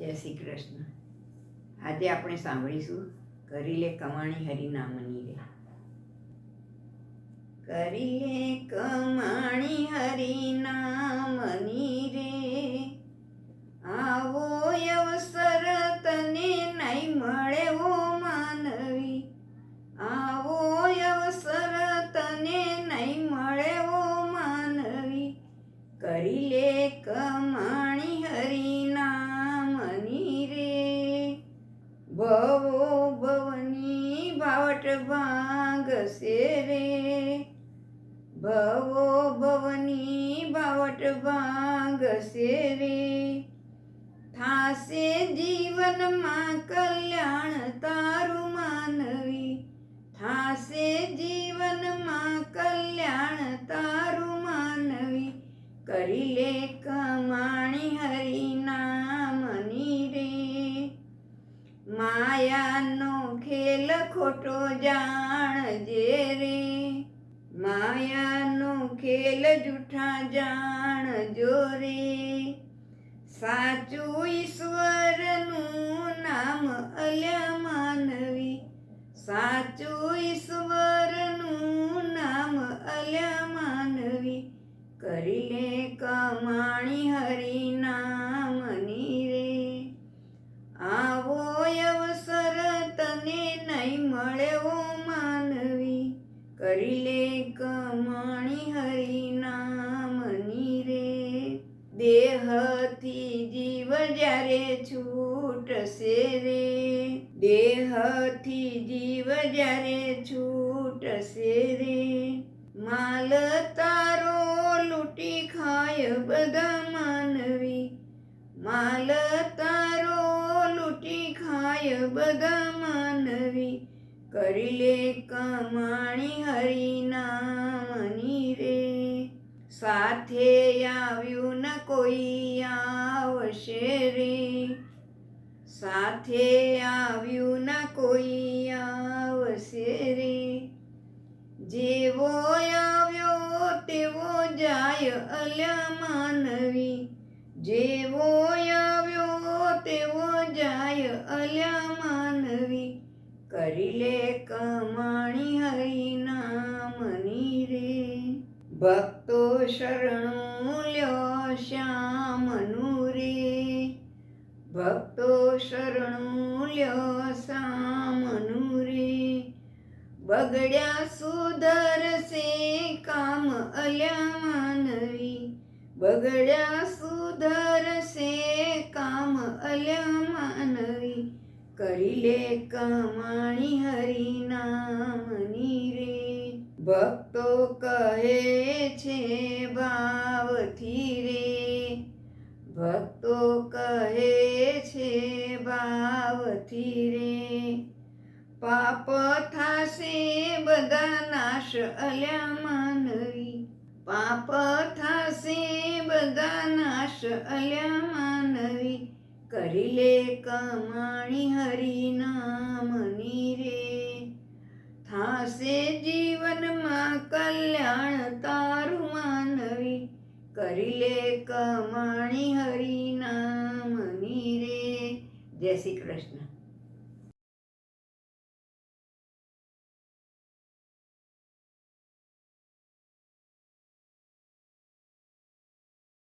જય શ્રી કૃષ્ણ. આજે આપણે સાંભળીશું કરી લે કમાણી હરિનામની રે. કરી લે કમાણી હરિનામની રે, આવો અવસર તને નહીં મળે ઓ માનવી, આવો અવસર તને નહીં મળે ઓ માનવી. કરી લે કમાણી હરિનામની રે, ભવો ભવની ભાવટ ભાંગશે રે, ભવો ભવની ભાવટ ભાંગશે રે. થાશે જીવનમાં કલ્યાણ તારું માનવી, થાશે જીવનમાં કલ્યાણ તારું માનવી. કરી લે કમાણી હરિનામની રે, માયાનો ખેલ ખોટો જાણજે રે, માયાનો ખેલ જૂઠા જાણજો રે. સાચું ઈશ્વરનું નામ અલ્યા માનવી, સાચું ઈશ્વરનું નામ અલ્યા માનવી. કરી લે કમાણી હરિનામની રે, આવો અવસર તને નહીં મળે ઓ માનવી. કરી લે કમાણી હરિનામની રે, દેહથી જીવ જ્યારે છૂટશે રે, દેહથી જીવ જ્યારે છૂટશે રે. માલ તારો લૂંટી ખાય બધા માનવી, માલ તારો લૂંટી ખાય બધા માનવી. કરી લે કમાણી હરિનામની રે, સાથે આવ્યું ન કોઈ આવશે રે, સાથે આવ્યું ન કોઈ આવશે રે. જેવો આવ્યો તેવો જાય અલ્યા માનવી, જેવો આવ્યો તેવો જાય અલ્યા માનવી. કરી લે કમાણી હરિનામની રે, ભક્તો શરણું લ્યો શ્યામનું રે, ભક્તો શરણું લ્યો શ્યામનું રે. બગડ્યા સુધરશે કામ અલ્યા માનવી, બગડ્યા સુધરશે કામ અલ્યા માનવી. કરી લે કમાણી હરિનામની રે, ભક્તો કહે છે ભાવથી રે, ભક્તો કહે છે ભાવથી રે. પાપ થાશે બધા નાશ અલ્યા માનવી, પાપ થાશે બધા નાશ અલ્યા માનવી. કરી લે કમાણી હરિનામની રે, થાશે જીવનમાં કલ્યાણ તારું માનવી. કરી લે કમાણી હરિનામની રે. જય શ્રી કૃષ્ણ.